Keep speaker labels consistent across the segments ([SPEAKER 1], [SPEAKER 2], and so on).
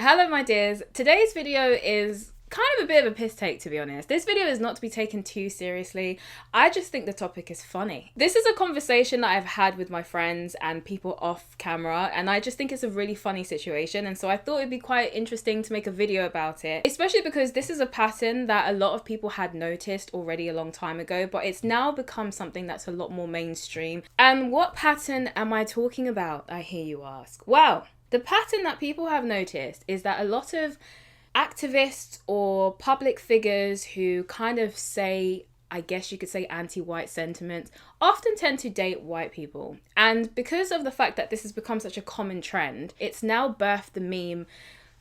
[SPEAKER 1] Hello my dears, today's video is kind of a bit of a piss take, to be honest. This video is not to be taken too seriously. I just think the topic is funny. This is a conversation that I've had with my friends and people off camera, and I just think it's a really funny situation, and so I thought it'd be quite interesting to make a video about it, especially because this is a pattern that a lot of people had noticed already a long time ago, but it's now become something that's a lot more mainstream. And what pattern am I talking about, I hear you ask? Well, the pattern that people have noticed is that a lot of activists or public figures who kind of say, I guess you could say, anti-white sentiments often tend to date white people. And because of the fact that this has become such a common trend, it's now birthed the meme,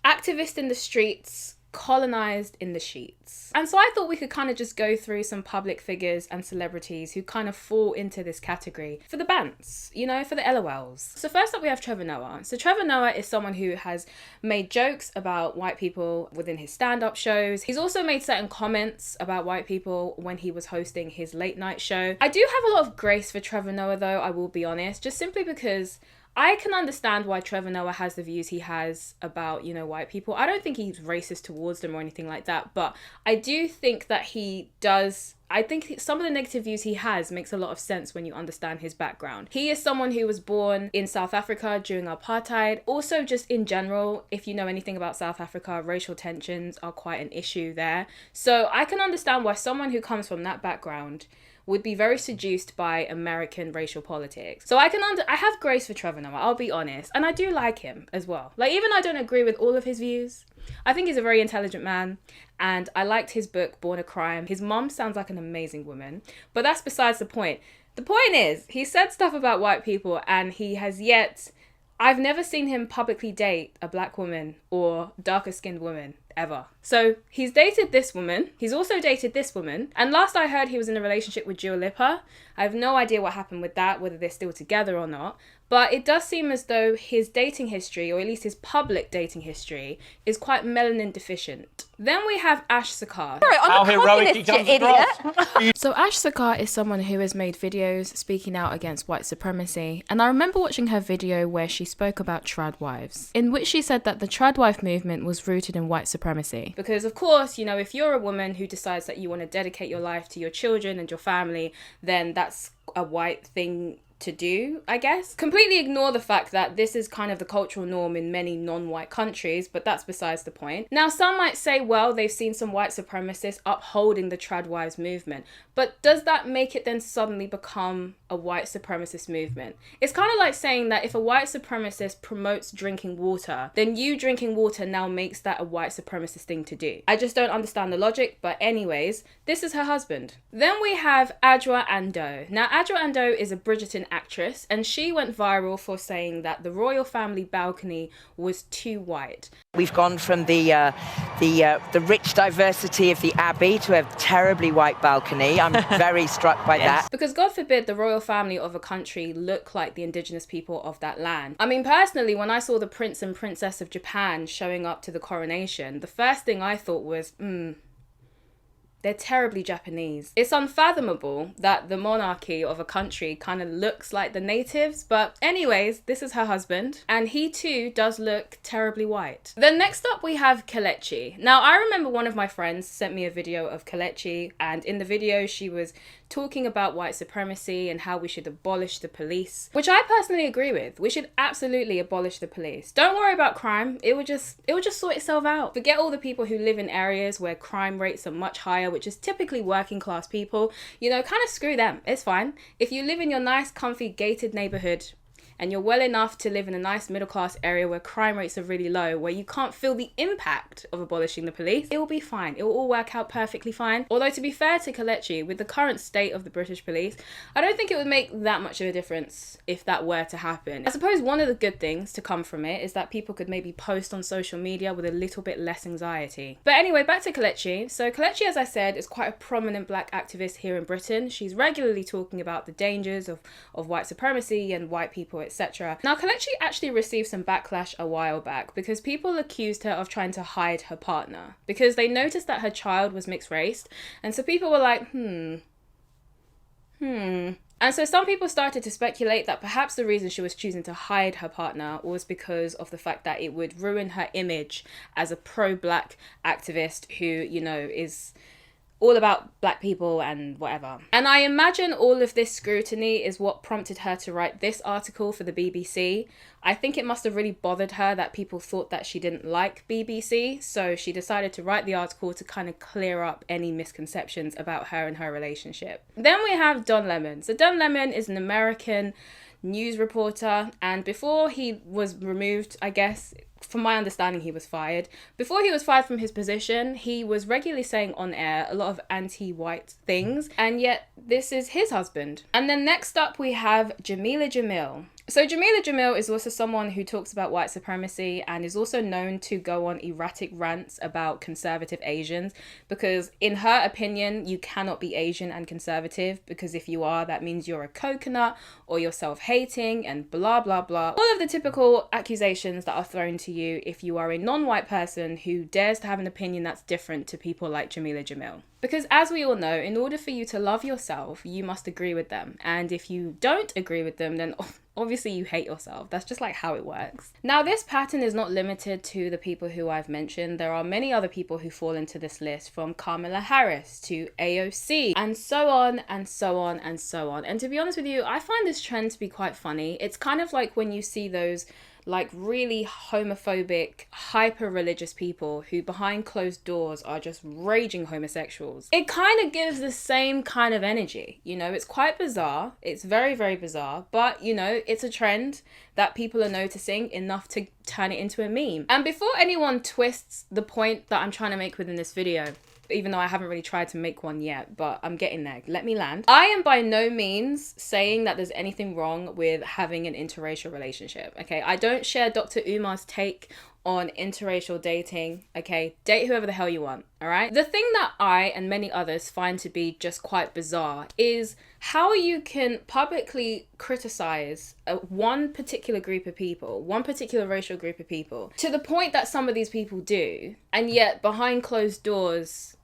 [SPEAKER 1] activist in the streets, colonized in the sheets. And so I thought we could kind of just go through some public figures and celebrities who kind of fall into this category for the bants, you know, for the LOLs. So first up we have Trevor Noah. So Trevor Noah is someone who has made jokes about white people within his stand-up shows. He's also made certain comments about white people when he was hosting his late night show. I do have a lot of grace for Trevor Noah though, I will be honest, just simply because I can understand why Trevor Noah has the views he has about, you know, white people. I don't think he's racist towards them or anything like that, but I do think that he does. I think some of the negative views he has makes a lot of sense when you understand his background. He is someone who was born in South Africa during apartheid. Also, just in general, if you know anything about South Africa, racial tensions are quite an issue there. So I can understand why someone who comes from that background would be very seduced by American racial politics. So I have grace for Trevor Noah, I'll be honest. And I do like him as well. Like, even though I don't agree with all of his views, I think he's a very intelligent man. And I liked his book, Born a Crime. His mom sounds like an amazing woman. But that's besides the point. The point is, he said stuff about white people and he has yet... I've never seen him publicly date a black woman or darker skinned woman ever. So he's dated this woman. He's also dated this woman. And last I heard, he was in a relationship with Dua Lipa. I have no idea what happened with that, whether they're still together or not. But it does seem as though his dating history, or at least his public dating history, is quite melanin deficient. Then we have Ash Sakar.
[SPEAKER 2] Sorry, I'm a communist, you idiot.
[SPEAKER 1] So Ash Sakar is someone who has made videos speaking out against white supremacy. And I remember watching her video where she spoke about trad wives, in which she said that the trad wife movement was rooted in white supremacy. Because of course, you know, if you're a woman who decides that you want to dedicate your life to your children and your family, then that's a white thing to do, I guess. Completely ignore the fact that this is kind of the cultural norm in many non-white countries, but that's besides the point. Now, some might say, well, they've seen some white supremacists upholding the trad wives movement, but does that make it then suddenly become a white supremacist movement? It's kind of like saying that if a white supremacist promotes drinking water, then you drinking water now makes that a white supremacist thing to do. I just don't understand the logic, but anyways, this is her husband. Then we have Adwoa Andoh. Now, Adwoa Andoh is a Bridgerton actress, and she went viral for saying that the royal family balcony was too white.
[SPEAKER 2] We've gone from the rich diversity of the Abbey to a terribly white balcony. I'm very struck by that.
[SPEAKER 1] Because God forbid the royal family of a country look like the indigenous people of that land. I mean, personally, when I saw the Prince and Princess of Japan showing up to the coronation, the first thing I thought was, they're terribly Japanese. It's unfathomable that the monarchy of a country kind of looks like the natives, but anyways, this is her husband, and he too does look terribly white. Then next up we have Kelechi. Now, I remember one of my friends sent me a video of Kelechi, and in the video she was talking about white supremacy and how we should abolish the police, which I personally agree with. We should absolutely abolish the police. Don't worry about crime. It will just sort itself out. Forget all the people who live in areas where crime rates are much higher, which is typically working class people. You know, kind of screw them. It's fine. If you live in your nice, comfy, gated neighborhood and you're well enough to live in a nice middle class area where crime rates are really low, where you can't feel the impact of abolishing the police, it will be fine. It will all work out perfectly fine. Although, to be fair to Kelechi, with the current state of the British police, I don't think it would make that much of a difference if that were to happen. I suppose one of the good things to come from it is that people could maybe post on social media with a little bit less anxiety. But anyway, back to Kelechi. So Kelechi, as I said, is quite a prominent black activist here in Britain. She's regularly talking about the dangers of white supremacy and white people, etc. Now, Kelechi actually received some backlash a while back because people accused her of trying to hide her partner because they noticed that her child was mixed race, and so people were like, And so some people started to speculate that perhaps the reason she was choosing to hide her partner was because of the fact that it would ruin her image as a pro-black activist who, you know, is all about black people and whatever. And I imagine all of this scrutiny is what prompted her to write this article for the BBC. I think it must have really bothered her that people thought that she didn't like BBC, so she decided to write the article to kind of clear up any misconceptions about her and her relationship. Then we have Don Lemon. So Don Lemon is an American news reporter, and before he was removed, I guess, from my understanding, he was fired. Before he was fired from his position, he was regularly saying on air a lot of anti-white things, and yet this is his husband. And then next up we have Jamila Jamil. So Jamila Jamil is also someone who talks about white supremacy and is also known to go on erratic rants about conservative Asians, because in her opinion, you cannot be Asian and conservative, because if you are, that means you're a coconut or you're self-hating and blah, blah, blah. All of the typical accusations that are thrown to you if you are a non-white person who dares to have an opinion that's different to people like Jamila Jamil. Because as we all know, in order for you to love yourself, you must agree with them. And if you don't agree with them, then obviously you hate yourself. That's just like how it works. Now, this pattern is not limited to the people who I've mentioned. There are many other people who fall into this list, from Kamala Harris to AOC and so on and so on and so on. And to be honest with you, I find this trend to be quite funny. It's kind of like when you see those like really homophobic, hyper-religious people who behind closed doors are just raging homosexuals. It kind of gives the same kind of energy, you know. It's quite bizarre. It's very, very bizarre, but you know, it's a trend that people are noticing enough to turn it into a meme. And before anyone twists the point that I'm trying to make within this video, even though I haven't really tried to make one yet, but I'm getting there. Let me land. I am by no means saying that there's anything wrong with having an interracial relationship, okay? I don't share Dr. Umar's take on interracial dating, okay? Date whoever the hell you want, all right? The thing that I and many others find to be just quite bizarre is how you can publicly criticize one particular group of people, one particular racial group of people, to the point that some of these people do, and yet behind closed doors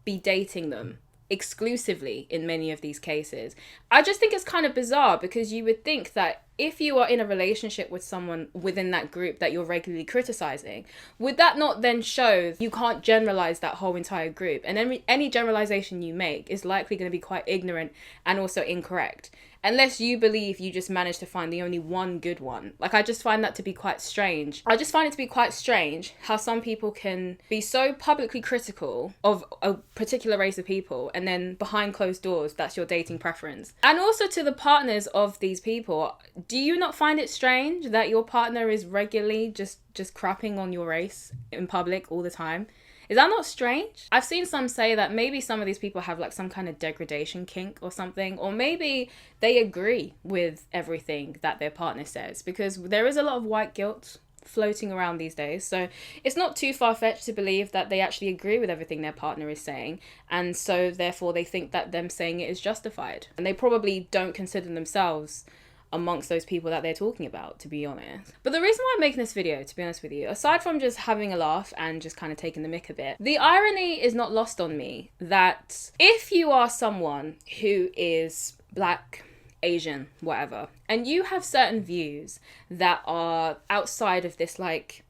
[SPEAKER 1] be dating them exclusively in many of these cases. I just think it's kind of bizarre, because you would think that if you are in a relationship with someone within that group that you're regularly criticizing, would that not then show you can't generalize that whole entire group? And any generalization you make is likely going to be quite ignorant and also incorrect, unless you believe you just managed to find the only one good one. Like, I just find that to be quite strange. I just find it to be quite strange how some people can be so publicly critical of a particular race of people, and then behind closed doors, that's your dating preference. And also to the partners of these people, do you not find it strange that your partner is regularly just crapping on your race in public all the time? Is that not strange? I've seen some say that maybe some of these people have like some kind of degradation kink or something, or maybe they agree with everything that their partner says, because there is a lot of white guilt floating around these days. So it's not too far-fetched to believe that they actually agree with everything their partner is saying, and so therefore they think that them saying it is justified. And they probably don't consider themselves amongst those people that they're talking about, to be honest. But the reason why I'm making this video, to be honest with you, aside from just having a laugh and just kind of taking the mick a bit, the irony is not lost on me that if you are someone who is black, Asian, whatever, and you have certain views that are outside of this like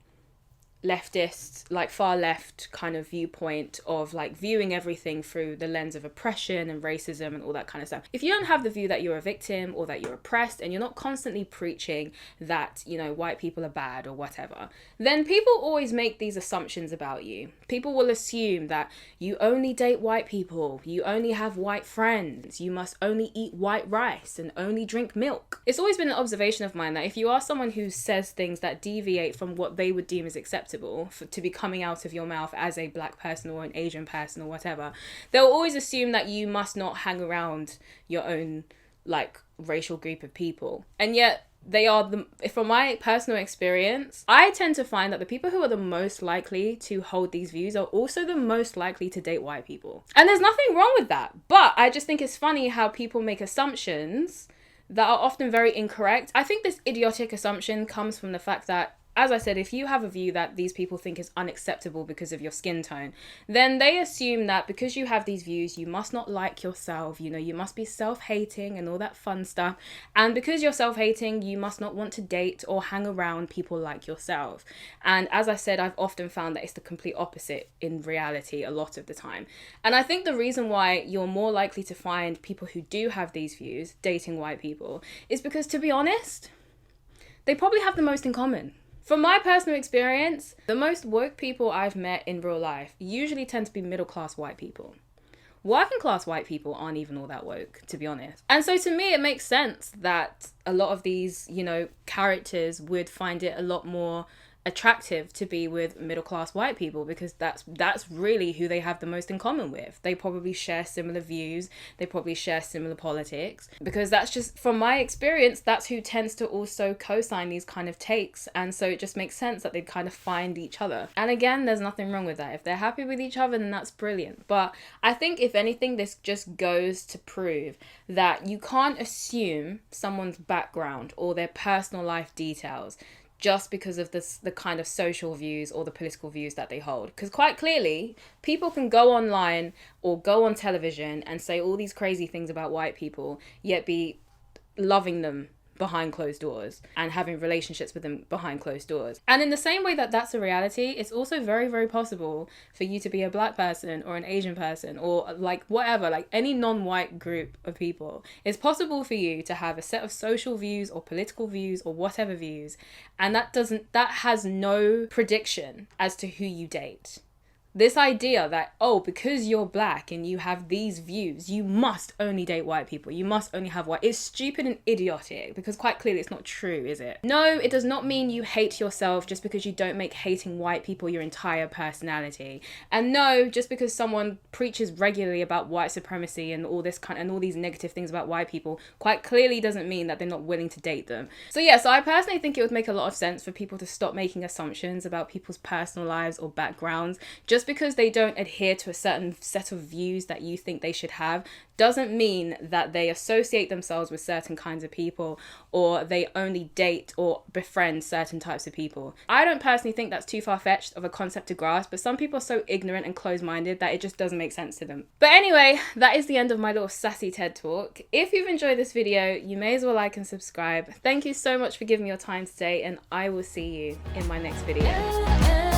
[SPEAKER 1] leftist, like far left kind of viewpoint of like viewing everything through the lens of oppression and racism and all that kind of stuff. If you don't have the view that you're a victim or that you're oppressed, and you're not constantly preaching that, you know, white people are bad or whatever, then people always make these assumptions about you. People will assume that you only date white people, you only have white friends, you must only eat white rice and only drink milk. It's always been an observation of mine that if you are someone who says things that deviate from what they would deem as acceptable to be coming out of your mouth as a black person or an Asian person or whatever, they'll always assume that you must not hang around your own like racial group of people. And yet they are from my personal experience, I tend to find that the people who are the most likely to hold these views are also the most likely to date white people. And there's nothing wrong with that, but I just think it's funny how people make assumptions that are often very incorrect. I think this idiotic assumption comes from the fact that as I said, if you have a view that these people think is unacceptable because of your skin tone, then they assume that because you have these views, you must not like yourself, you know, you must be self-hating and all that fun stuff. And because you're self-hating, you must not want to date or hang around people like yourself. And as I said, I've often found that it's the complete opposite in reality a lot of the time. And I think the reason why you're more likely to find people who do have these views dating white people is because, to be honest, they probably have the most in common. From my personal experience, the most woke people I've met in real life usually tend to be middle-class white people. Working-class white people aren't even all that woke, to be honest. And so to me, it makes sense that a lot of these, you know, characters would find it a lot more attractive to be with middle-class white people, because that's really who they have the most in common with. They probably share similar views, they probably share similar politics, because that's just, from my experience, that's who tends to also co-sign these kind of takes. And so it just makes sense that they'd kind of find each other. And again, there's nothing wrong with that. If they're happy with each other, then that's brilliant. But I think if anything, this just goes to prove that you can't assume someone's background or their personal life details just because of the kind of social views or the political views that they hold. Because quite clearly, people can go online or go on television and say all these crazy things about white people, yet be loving them behind closed doors and having relationships with them behind closed doors. And in the same way that that's a reality, it's also very, very possible for you to be a black person or an Asian person or like whatever, like any non-white group of people. It's possible for you to have a set of social views or political views or whatever views, and that has no prediction as to who you date. This idea that, oh, because you're black and you have these views, you must only date white people, you must only have white, it's stupid and idiotic, because quite clearly it's not true, is it? No, it does not mean you hate yourself just because you don't make hating white people your entire personality. And no, just because someone preaches regularly about white supremacy and all this and all these negative things about white people, quite clearly doesn't mean that they're not willing to date them. So yeah, so I personally think it would make a lot of sense for people to stop making assumptions about people's personal lives or backgrounds. Just because they don't adhere to a certain set of views that you think they should have doesn't mean that they associate themselves with certain kinds of people or they only date or befriend certain types of people. I don't personally think that's too far-fetched of a concept to grasp, but some people are so ignorant and closed-minded that it just doesn't make sense to them. But anyway, that is the end of my little sassy TED talk. If you've enjoyed this video, you may as well like and subscribe. Thank you so much for giving me your time today, and I will see you in my next video.